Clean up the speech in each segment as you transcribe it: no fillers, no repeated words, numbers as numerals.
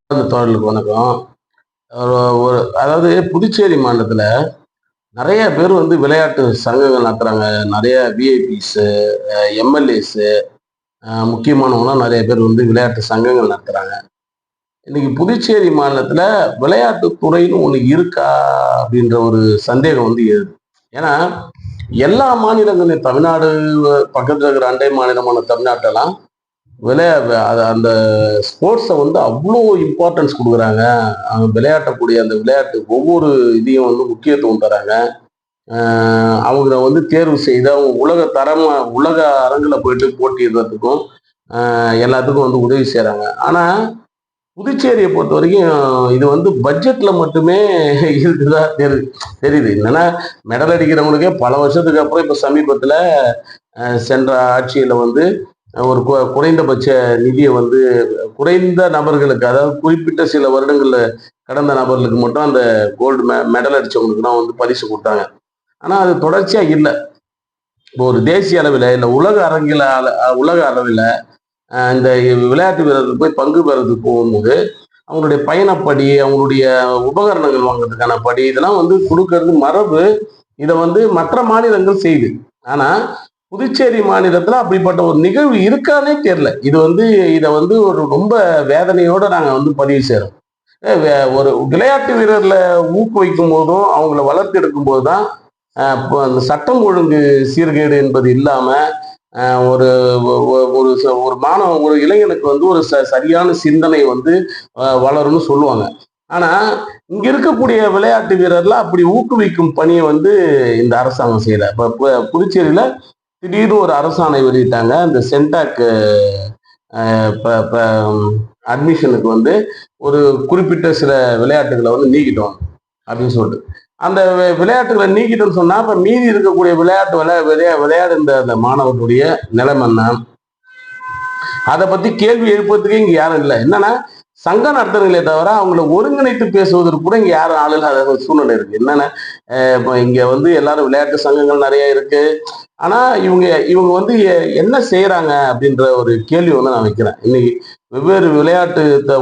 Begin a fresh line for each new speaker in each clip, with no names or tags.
அந்த தோழர்களுக்கு வணக்கம். ஒரு ஒரு அதாவது புதுச்சேரி மாநிலத்தில நெறைய பேர் வந்து விளையாட்டு சங்கங்கள் நடத்துறாங்க. நெறைய விஐபிஸு, எம்எல்ஏஸு, முக்கியமானவங்கலாம் நெறைய பேர் வந்து விளையாட்டு சங்கங்கள் நடத்துறாங்க. இன்னைக்கு புதுச்சேரி மாநிலத்தில விளையாட்டு துறைன்னு ஒண்ணு இருக்கா? அப்படின்ற ஒரு சந்தேகம் வந்து எழுது. ஏன்னா, எல்லா மாநிலங்களையும் தமிழ்நாடு பக்கத்துல இருக்கிற அண்டை மாநிலமான தமிழ்நாட்டெல்லாம் விளையா அது அந்த ஸ்போர்ட்ஸை வந்து அவ்வளோ இம்பார்ட்டன்ஸ் கொடுக்குறாங்க. விளையாட்டக்கூடிய அந்த விளையாட்டு ஒவ்வொரு இதையும் வந்து முக்கியத்துவம் தராங்க. அவங்கள வந்து தேர்வு செய்து அவங்க உலக அரங்கில் போயிட்டு போட்டியிடுறதுக்கும் எல்லாத்துக்கும் வந்து உதவி செய்கிறாங்க. ஆனால் புதுச்சேரியை பொறுத்த வரைக்கும் இது வந்து பட்ஜெட்ல மட்டுமே இருக்குதா தெரியுது. என்னன்னா மெடல் அடிக்கிறவங்களுக்கே பல வருஷத்துக்கு அப்புறம் இப்போ சமீபத்தில் சென்ற ஆட்சியில் வந்து ஒரு குறைந்தபட்ச நிதியை வந்து குறைந்த நபர்களுக்கு, அதாவது குறிப்பிட்ட சில வருடங்கள்ல கடந்த நபர்களுக்கு மட்டும் அந்த கோல்டு மெடல் அடிச்சவங்களுக்கு தான் வந்து பரிசு கொடுத்தாங்க. ஆனா அது தொடர்ச்சியா இல்லை. இப்போ ஒரு தேசிய அளவில் இல்லை உலக அளவில் இந்த விளையாட்டு வீரர்கள் போய் பங்கு பெறதுக்கு போகும்போது அவங்களுடைய பயணப்படி, அவங்களுடைய உபகரணங்கள் வாங்குறதுக்கான படி, இதெல்லாம் வந்து கொடுக்கறது மரபு. இதை வந்து மற்ற மாநிலங்கள் செய்யுது. ஆனா புதுச்சேரி மாநிலத்துல அப்படிப்பட்ட ஒரு நிகழ்வு இருக்கானே தெரியல. இது வந்து இதை வந்து ஒரு ரொம்ப வேதனையோட நாங்க வந்து பதிவு செய்றோம். ஒரு விளையாட்டு வீரர்ல ஊக்குவிக்கும் போதும் அவங்கள வளர்த்தெடுக்கும் போதுதான் அந்த சட்டம் ஒழுங்கு சீர்கேடு என்பது இல்லாம ஒரு ஒரு ஒரு மாணவ ஒரு இளைஞனுக்கு வந்து ஒரு சரியான சிந்தனை வந்து வளரும்னு சொல்லுவாங்க. ஆனா இங்க இருக்கக்கூடிய விளையாட்டு வீரர்ல அப்படி ஊக்குவிக்கும் பணியை வந்து இந்த அரசாங்கம் செய்யல. இப்ப புதுச்சேரியில திடீர்னு ஒரு அரசாணை வெளியிட்டாங்க. இந்த சென்டாக் அட்மிஷனுக்கு வந்து ஒரு குறிப்பிட்ட சில விளையாட்டுகளை வந்து நீக்கிட்டோம் அப்படின்னு சொல்லிட்டு அந்த விளையாட்டுகளை நீக்கிட்டோம்னு சொன்னா இப்ப மீதி இருக்கக்கூடிய விளையாடு இந்த மாணவர்களுடைய நிலைமை என்ன, அதை பத்தி கேள்வி எழுப்புறதுக்கே இங்க யாரும் இல்லை. என்னன்னா சங்கம் நடத்துறீங்களே தவிர அவங்கள ஒருங்கிணைத்து பேசுவதற்கு கூட இங்க யாரும் ஆள் இல்லாத ஒரு சூழ்நிலை இருக்கு. என்னன்னா இப்போ இங்க வந்து எல்லாரும் விளையாட்டு சங்கங்கள் நிறைய இருக்கு. ஆனா இவங்க வந்து என்ன செய்யறாங்க அப்படின்ற ஒரு கேள்வி வந்து நான் வைக்கிறேன். இன்னைக்கு வெவ்வேறு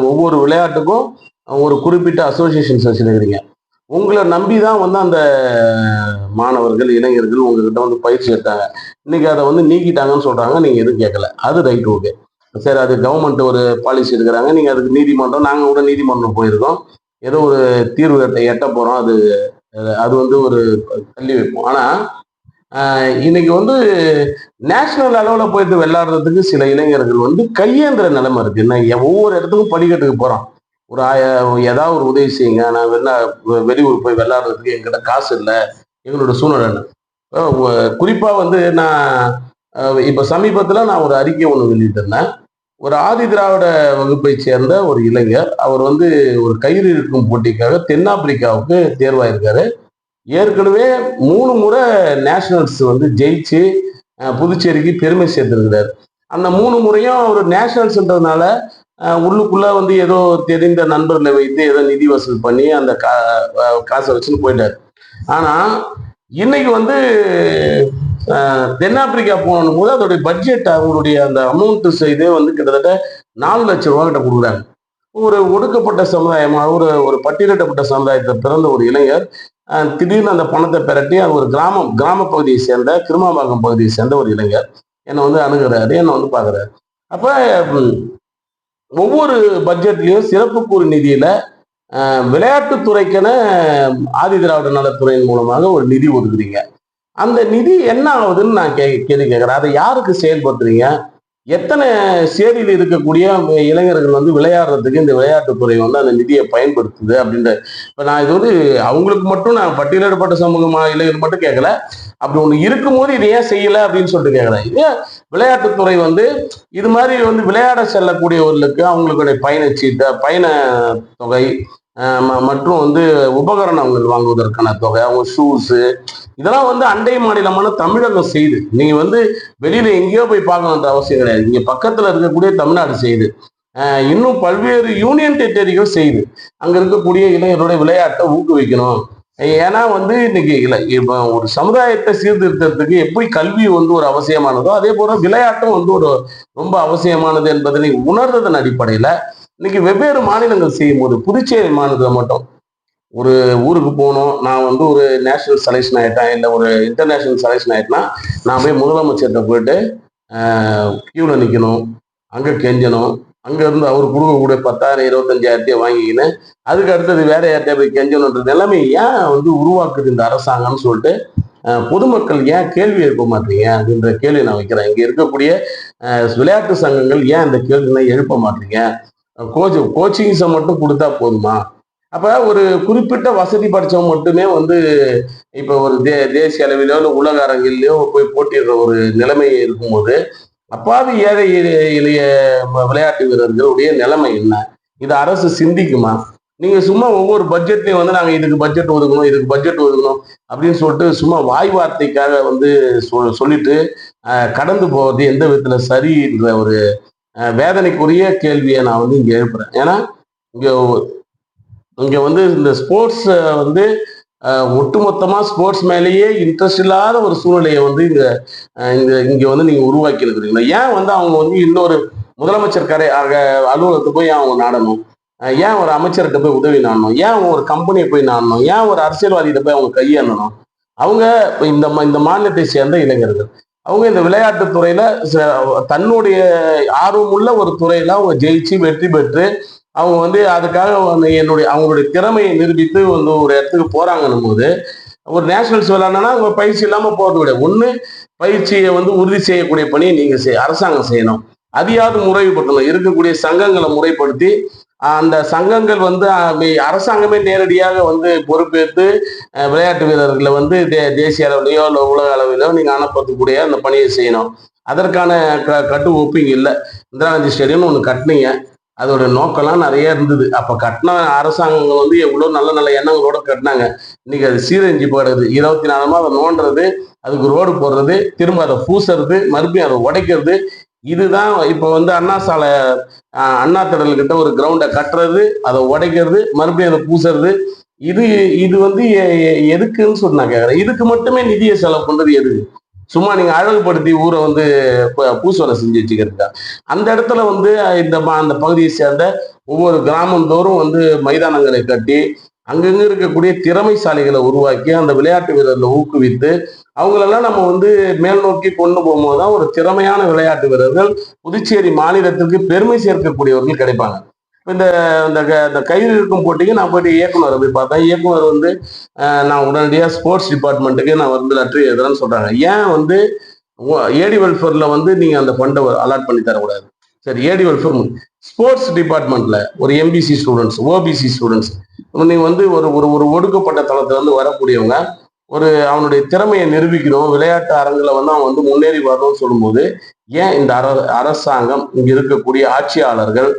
ஒவ்வொரு விளையாட்டுக்கும் ஒரு குறிப்பிட்ட அசோசியேஷன்ஸ் வச்சிருக்கிறீங்க. உங்களை நம்பிதான் வந்து அந்த மாணவர்கள், இளைஞர்கள் உங்ககிட்ட வந்து பயிற்சி எடுத்தாங்க. இன்னைக்கு அதை வந்து நீக்கிட்டாங்கன்னு சொல்றாங்க. நீங்க எதுவும் கேட்கல. அது ரைட், ஓகே. சரி, அது கவர்மெண்ட் ஒரு பாலிசி எடுக்கிறாங்க. நீங்க அதுக்கு நீதிமன்றம், நாங்க கூட நீதிமன்றம் போயிருக்கோம். ஏதோ ஒரு தீர்வு எட்ட போறோம். அது அது வந்து ஒரு தள்ளி வைப்போம். ஆனா இன்னைக்கு வந்து நேஷனல் அளவில் போயிட்டு விளையாடுறதுக்கு சில இளைஞர்கள் வந்து கையேந்திர நிலைமை இருக்கு. என்ன ஒவ்வொரு இடத்துக்கும் படிக்கட்டுக்கு போறோம். ஏதாவது ஒரு உதவி செய்யுங்க, நான் வெளியூர் போய் விளையாடுறதுக்கு என்கிட்ட காசு இல்லை, எங்களோட சூழ்நிலை. குறிப்பா வந்து நான் இப்ப சமீபத்துல நான் ஒரு அறிக்கை ஒண்ணு வெளியிட்டிருந்தேன். ஒரு ஆதி திராவிட வகுப்பை சேர்ந்த ஒரு இளைஞர், அவர் வந்து ஒரு கயிறு இழுக்கும் போட்டிக்காக தென்னாப்பிரிக்காவுக்கு தேர்வாயிருக்காரு. ஏற்கனவே 3 முறை நேஷனல்ஸ் வந்து ஜெயிச்சு புதுச்சேரிக்கு பெருமை சேர்த்திருக்கிறார். அந்த 3 முறையும் அவர் நேஷனல்ஸ்ன்றதுனால உள்ளுக்குள்ள வந்து ஏதோ தெரிந்த நண்பர்களை வைத்து ஏதோ நிதி வசூல் பண்ணி அந்த காசை வச்சுன்னு போயிட்டார். ஆனா இன்னைக்கு வந்து தென்னாப்பிரிக்கா போனும் போது அதோடைய பட்ஜெட், அவங்களுடைய அந்த அமௌண்ட் இதே வந்து கிட்டத்தட்ட 4 லட்சம் ரூபாய் கிட்ட கொடுக்குறாங்க. ஒரு ஒடுக்கப்பட்ட சமுதாயமா, ஒரு பட்டியலிடப்பட்ட சமுதாயத்தை பிறந்த ஒரு இளைஞர் திடீர்னு அந்த பணத்தை பெரட்டி ஒரு கிராம பகுதியை சேர்ந்த கிருமாம்பாக்கம் பகுதியை சேர்ந்த ஒரு இளைஞர் என்னை வந்து அணுகிறாரு, என்னை வந்து பாக்குறாரு. அப்ப ஒவ்வொரு பட்ஜெட்லயும் சிறப்பு கூறு நிதியில விளையாட்டுத்துறைக்கென ஆதி திராவிட நலத்துறையின் மூலமாக ஒரு நிதி ஒதுக்குறீங்க. அந்த நிதி என்ன ஆகுதுன்னு நான் கேள்வி கேட்கிறேன். அதை யாருக்கு செயல்படுத்துறீங்க? எத்தனை சேரியில் இருக்கக்கூடிய இளைஞர்கள் வந்து விளையாடுறதுக்கு இந்த விளையாட்டுத்துறை வந்து அந்த நிதியை பயன்படுத்துது அப்படின்ற. இப்ப நான் இது வந்து அவங்களுக்கு மட்டும், நான் பட்டியலிடப்பட்ட சமூகமா இளைஞர்கள் மட்டும் கேட்கல. அப்படி ஒண்ணு இருக்கும்போது இதை ஏன் செய்யல அப்படின்னு சொல்லிட்டு கேட்கிறேன். ஏன் விளையாட்டுத்துறை வந்து இது மாதிரி வந்து விளையாட செல்லக்கூடியவர்களுக்கு அவங்களுடைய பயண தொகை மற்றும் வந்து உபகரணங்கள் வாங்குவதற்கான தொகை, அவங்க ஷூஸு, இதெல்லாம் வந்து அண்டை மாநிலமான தமிழகம் செய்யுது. நீங்க வந்து வெளியில எங்கேயோ போய் பார்க்கணுன்ற அவசியம் கிடையாது. இங்க பக்கத்துல இருக்கக்கூடிய தமிழ்நாடு செய்யுது. இன்னும் பல்வேறு யூனியன் டெரிட்டரிகள் செய்யுது. அங்க இருக்கக்கூடிய இளைஞருடைய விளையாட்டை ஊக்குவிக்கணும். ஏன்னா வந்து இன்னைக்கு இப்போ ஒரு சமுதாயத்தை சீர்திருத்தத்துக்கு எப்படி கல்வி வந்து ஒரு அவசியமானதோ அதே போல விளையாட்டும் வந்து ஒரு ரொம்ப அவசியமானது என்பதை உணர்றதன் அடிப்படையில இன்னைக்கு வெவ்வேறு மாநிலங்கள் செய்யும் போது புதுச்சேரி மாநிலத்தில் மட்டும் ஒரு ஊருக்கு போகணும், நான் வந்து ஒரு நேஷனல் செலெக்ஷன் ஆயிட்டேன், இல்லை ஒரு இன்டர்நேஷனல் செலெக்ஷன் ஆயிட்டேன்னா நான் போய் முதலமைச்சர்கிட்ட போயிட்டு கியூல நிற்கணும், அங்கே கெஞ்சணும், அங்க இருந்து அவர் கொடுக்கக்கூடிய 10,000 25,000 வாங்கிக்கின்னு அதுக்கு அடுத்தது வேற யார்கிட்டயா போய் கெஞ்சணுன்றது எல்லாமே ஏன் வந்து உருவாக்குது இந்த அரசாங்கம்னு சொல்லிட்டு பொதுமக்கள் ஏன் கேள்வி எழுப்ப மாட்டீங்க அப்படின்ற கேள்வி நான் வைக்கிறேன். இங்க இருக்கக்கூடிய விளையாட்டு சங்கங்கள் ஏன் இந்த கேள்விகளை எழுப்ப மாட்டீங்க? கோச்சிங்ஸை மட்டும் கொடுத்தா போதுமா? அப்ப ஒரு குறிப்பிட்ட வசதி படிச்சவங்க மட்டுமே வந்து இப்ப ஒரு தேசிய அளவிலோ இல்லை உலக அரங்கிலோ போய் போட்டியிடுற ஒரு நிலைமை இருக்கும்போது அப்பாவி ஏழை எளிய விளையாட்டு வீரர்களுடைய நிலைமை என்ன? இது அரசு சிந்திக்குமா? நீங்க சும்மா ஒவ்வொரு பட்ஜெட்லயும் வந்து நாங்க இதுக்கு பட்ஜெட் ஒதுக்கணும், இதுக்கு பட்ஜெட் ஒதுக்கணும் அப்படின்னு சொல்லிட்டு சும்மா வாய் வார்த்தைக்காக வந்து சொல்லிட்டு கடந்து போவது எந்த விதத்துல சரின்ற ஒரு வேதனைக்குரிய கேள்வியை நான் வந்து இங்க எழுப்புறேன். ஏன்னா இங்க இங்க வந்து இந்த ஸ்போர்ட்ஸ் வந்து ஒட்டுமொத்தமா ஸ்போர்ட்ஸ் மேலேயே இன்ட்ரெஸ்ட் இல்லாத ஒரு சூழ்நிலையை வந்து இங்க வந்து நீங்க உருவாக்கி இருக்கிறீங்களா? ஏன் வந்து அவங்க வந்து இன்னொரு முதலமைச்சர் அலுவலகத்தை போய் அவங்க நாடணும்? ஏன் ஒரு அமைச்சர்கிட்ட போய் உதவி நாடணும்? ஏன் அவங்க ஒரு கம்பெனியை போய் நாடணும்? ஏன் ஒரு அரசியல்வாதிகிட்ட போய் அவங்க கையேறணும்? அவங்க இந்த மாநிலத்தை சேர்ந்த இளைஞர்கள் அவங்க இந்த விளையாட்டு துறையில தன்னுடைய ஆர்வமுள்ள ஒரு துறையில அவங்க ஜெயிச்சு வெற்றி பெற்று அவங்க வந்து அதுக்காக அவங்களுடைய திறமையை நிரூபித்து வந்து ஒரு இடத்துக்கு போறாங்கன்னும் போது ஒரு நேஷனல்ஸ் விளையாடனா அவங்க பயிற்சி இல்லாம போறது விட ஒண்ணு பயிற்சியை வந்து உறுதி செய்யக்கூடிய பணியை நீங்க அரசாங்கம் செய்யணும். அதையாவது முறைப்படுத்தணும். இருக்கக்கூடிய சங்கங்களை முறைப்படுத்தி அந்த சங்கங்கள் வந்து அரசாங்கமே நேரடியாக வந்து பொறுப்பேற்று விளையாட்டு வீரர்களை வந்து தேசிய அளவிலையோ இல்லை உலக அளவிலோ நீங்க அனுப்பக்கூடிய அந்த பணியை செய்யணும். அதற்கான கட்டு ஒப்பிங்க இல்லை. இந்திரா காந்தி ஸ்டேடியம்னு ஒன்று கட்டினீங்க. அதோட நோக்கம்லாம் நிறைய இருந்தது. அப்ப கட்டின அரசாங்கங்கள் வந்து எவ்வளவு நல்ல நல்ல எண்ணங்களோட கட்டினாங்க. இன்னைக்கு அது சீரழிஞ்சு போயிடுது. 24 மாதம் அதை நோண்டுறது, அதுக்கு ரோடு போடுறது, திரும்ப அதை பூசுறது, மறுபடியும் அதை உடைக்கிறது. இதுதான் இப்ப வந்து அண்ணா சாலை அண்ணா திடல் கிட்ட ஒரு கிரவுண்டை கட்டுறது, அதை உடைக்கிறது, மறுபடியும் அதை பூசுறது. இது இது வந்து எதுக்குன்னு சொல்லி நான் கேட்கறேன். இதுக்கு மட்டுமே நிதியை செலவு பண்றது எதுக்கு? சும்மா நீங்க அழகுபடுத்தி ஊரை வந்து பூசோலை செஞ்சு வச்சுக்கிறதுக்கா? அந்த இடத்துல வந்து அந்த பகுதியை சேர்ந்த ஒவ்வொரு கிராமந்தோறும் வந்து மைதானங்களை கட்டி அங்கங்க இருக்கக்கூடிய திறமைசாலிகளை உருவாக்கி அந்த விளையாட்டு வீரர்களை ஊக்குவித்து அவங்களெல்லாம் நம்ம வந்து மேல் நோக்கி கொண்டு போகும்போது தான் ஒரு திறமையான விளையாட்டு வீரர்கள் புதுச்சேரி மாநிலத்திற்கு பெருமை சேர்க்கக்கூடியவர்கள் கிடைப்பாங்க. இந்த இந்த கயிறு இருக்கும் போட்டிக்கு நான் போயிட்டு இயக்குனரை போய் பார்த்தேன். இயக்குனர் வந்து நான் உடனடியாக ஸ்போர்ட்ஸ் டிபார்ட்மெண்ட்டுக்கு நான் வந்து லெட்டர் எழுதுறேன்னு சொல்றாங்க. ஏன் வந்து ஏடி வெல்ஃபேர்ல வந்து நீங்க அந்த ஃபண்டை அலாட் பண்ணி தரக்கூடாது? சரி, ஏடி வெல்ஃபேர் ஸ்போர்ட்ஸ் டிபார்ட்மெண்ட்ல ஒரு எம்பிசி ஸ்டூடெண்ட்ஸ், ஓபிசி ஸ்டூடெண்ட்ஸ், நீங்க வந்து ஒரு ஒரு ஒடுக்கப்பட்ட தளத்துல இருந்து வரக்கூடியவங்க அவனுடைய திறமையை நிரூபிக்கணும், விளையாட்டு அரங்குல வந்து அவன் வந்து முன்னேறி வரணும்னு சொல்லும்போது ஏன் இந்த அரசாங்கம், இங்க இருக்கக்கூடிய ஆட்சியாளர்கள்,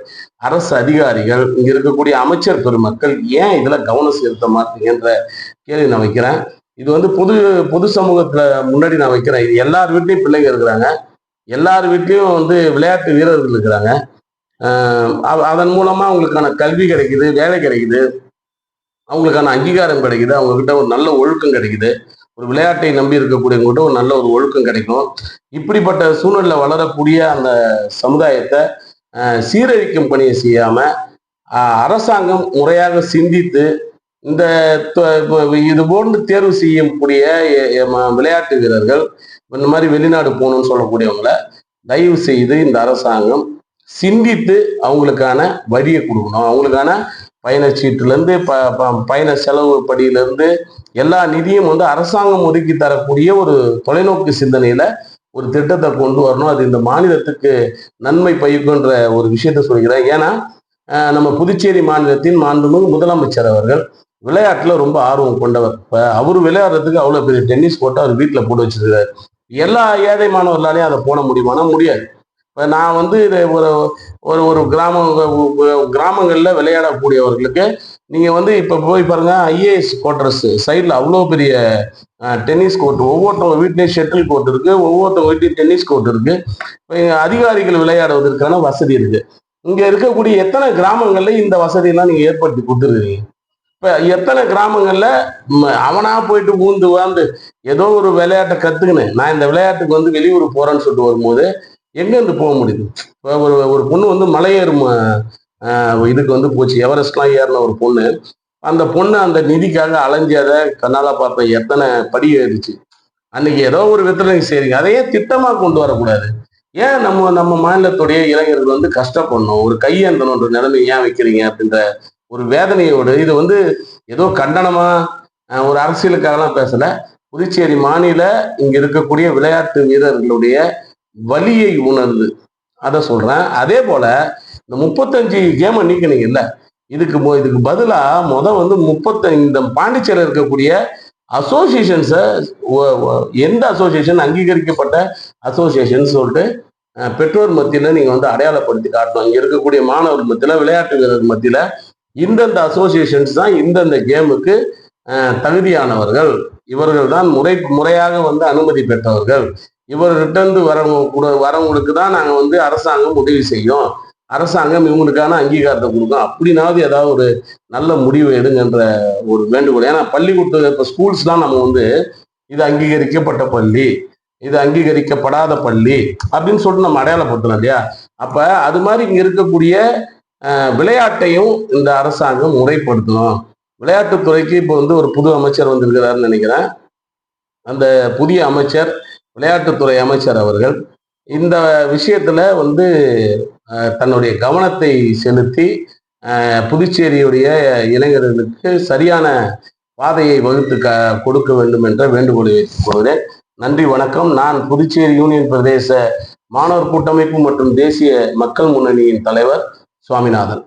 அரசு அதிகாரிகள், இங்க இருக்கக்கூடிய அமைச்சர் பெருமக்கள் ஏன் இதுல கவனம் செலுத்த மாட்டீங்கன்ற கேள்வி நான் வைக்கிறேன். இது வந்து பொது சமூகத்துல முன்னாடி நான் வைக்கிறேன். இது எல்லார் வீட்லயும் பிள்ளைங்க இருக்கிறாங்க, எல்லார் வீட்லயும் வந்து விளையாட்டு வீரர்கள் இருக்கிறாங்க. அதன் மூலமா அவங்களுக்கான கல்வி கிடைக்குது, வேலை கிடைக்குது, அவங்களுக்கான அங்கீகாரம் கிடைக்குது, அவங்க கிட்ட ஒரு நல்ல ஒழுக்கம் கிடைக்குது, ஒரு விளையாட்டை நம்பி இருக்கக்கூடியவங்ககிட்ட ஒரு நல்ல ஒரு ஒழுக்கம் கிடைக்கும். இப்படிப்பட்ட சூழ்நிலை வளரக்கூடிய அந்த சமுதாயத்தை சீரழிக்கும் பணியை செய்யாம அரசாங்கம் முறையாக சிந்தித்து இந்த இது போன்று தேர்வு செய்யக்கூடிய விளையாட்டு வீரர்கள் இந்த மாதிரி வெளிநாடு போகணும்னு சொல்லக்கூடியவங்களை தயவு செய்து இந்த அரசாங்கம் சிந்தித்து அவங்களுக்கான வரியை கொடுக்கணும். அவங்களுக்கான பயணச்சீட்டுலேருந்து பயண செலவு படியிலேருந்து எல்லா நிதியும் வந்து அரசாங்கம் ஒதுக்கி தரக்கூடிய ஒரு தொலைநோக்கு சிந்தனையில ஒரு திட்டத்தை கொண்டு வரணும். அது இந்த மாநிலத்துக்கு நன்மை பயக்குன்ற ஒரு விஷயத்த சொல்கிறேன். ஏன்னா நம்ம புதுச்சேரி மாநிலத்தின் மாண்புமிகு முதலமைச்சர் அவர்கள் விளையாட்டுல ரொம்ப ஆர்வம் கொண்டவர். இப்ப அவரு விளையாடுறதுக்கு அவ்வளவு பெரிய டென்னிஸ் கோர்ட்டை அவர் வீட்டுல போட்டு வச்சிருக்காரு. எல்லா ஏழை மாணவர்களாலையும் அதை போட முடியுமானா முடியாது. இப்ப நான் வந்து ஒரு ஒரு ஒரு கிராமங்கள்ல விளையாடக்கூடியவர்களுக்கு நீங்க வந்து இப்ப போய் பாருங்க, ஐஏஎஸ் குவார்டர்ஸ் சைட்ல அவ்வளோ பெரிய டென்னிஸ் கோர்ட், ஒவ்வொருத்தவங்க வீட்லயும் ஷட்டில் கோர்ட் இருக்கு, ஒவ்வொருத்தவங்க வீட்லயும் டென்னிஸ் கோர்ட் இருக்கு. அதிகாரிகள் விளையாடுவதற்கான வசதி இருக்கு. இங்க இருக்கக்கூடிய எத்தனை கிராமங்கள்ல இந்த வசதியெல்லாம் நீங்க ஏற்படுத்தி கொடுத்துருக்கீங்க? இப்ப எத்தனை கிராமங்கள்ல அவனா போயிட்டு ஊந்து வாழ்ந்து ஏதோ ஒரு விளையாட்டை கத்துக்கினேன், நான் இந்த விளையாட்டுக்கு வந்து வெளியூர் போறேன்னு சொல்லிட்டு வரும்போது எங்க இருந்து போக முடியுது? இப்போ ஒரு பொண்ணு வந்து மலையேறும் இதுக்கு வந்து போச்சு. எவரெஸ்ட்லாம் ஏறின ஒரு பொண்ணு. அந்த பொண்ணு அந்த நிதிக்காக அலைஞ்சத கண்ணால பார்த்தேன். எத்தனை படி ஏறிச்சு. அன்னைக்கு ஏதோ ஒரு விதத்துல நீங்க செய்றீங்க. அதையே திட்டமா கொண்டு வரக்கூடாது. ஏன் நம்ம நம்ம மாநிலத்துடைய இளைஞர்கள் வந்து கஷ்டப்படணும்? ஒரு கையேந்தணுன்ற நிலைமை ஏன் வைக்கிறீங்க? அப்படின்ற ஒரு வேதனையோடு இது வந்து ஏதோ கண்டனமா ஒரு அரசியலுக்காகலாம் பேசல. புதுச்சேரி மாநில இங்க இருக்கக்கூடிய விளையாட்டு வீரர்களுடைய வலியை உணர்ந்து அத சொல்றேன். அதே போல இந்த 35 கேம நீக்குனீங்கல்ல, இதுக்கு பதிலா வந்து 35 இந்த பாண்டிச்சேரியில இருக்கக்கூடிய அசோசியேஷன்ஸ ஒ ஒ எந்த அசோசியேஷன் அங்கீகரிக்கப்பட்ட அசோசியேஷன் சொல்ட்டு பெற்றோர் மத்தியில நீங்க வந்து அடையாளப்படுத்தி காட்டணும். இங்க இருக்கக்கூடிய மாணவர்கள் மத்தியில, விளையாட்டு வீரர்கள் மத்தியில இந்தந்த அசோசியேஷன்ஸ் தான் இந்தந்த கேமுக்கு தகுதியானவர்கள். இவர்கள் தான் முறையாக வந்து அனுமதி பெற்றவர்கள். இவர்கிட்ட இருந்து வரவங்களுக்கு தான் நாங்க வந்து அரசாங்கம் உதவி செய்யும். அரசாங்கம் இவங்களுக்கான அங்கீகாரத்தை கொடுக்கும். அப்படின்னாவது ஏதாவது ஒரு நல்ல முடிவு எடுங்கன்ற ஒரு வேண்டுகோள். ஏன்னா பள்ளிக்கூடத்துல இப்ப ஸ்கூல்ஸ்லாம் நம்ம வந்து இது அங்கீகரிக்கப்பட்ட பள்ளி, இது அங்கீகரிக்கப்படாத பள்ளி அப்படின்னு சொல்லிட்டு நம்ம அடையாளப்படுத்தணும் இல்லையா? அப்ப அது மாதிரி இங்க இருக்கக்கூடிய விளையாட்டையும் இந்த அரசாங்கம் முறைப்படுத்தணும். விளையாட்டுத்துறைக்கு இப்போ வந்து ஒரு புது அமைச்சர் வந்திருக்கிறாருன்னு நினைக்கிறேன். அந்த புதிய அமைச்சர், விளையாட்டுத்துறை அமைச்சர் அவர்கள் இந்த விஷயத்துல வந்து தன்னுடைய கவனத்தை செலுத்தி புதுச்சேரியுடைய இளைஞர்களுக்கு சரியான பாதையை வகுத்து கொடுக்க வேண்டும் என்ற வேண்டுகோளை வைத்துக் கொள்கிறேன். நன்றி, வணக்கம். நான் புதுச்சேரி யூனியன் பிரதேச மாணவர் கூட்டமைப்பு மற்றும் தேசிய மக்கள் முன்னணியின் தலைவர் சுவாமிநாதன்.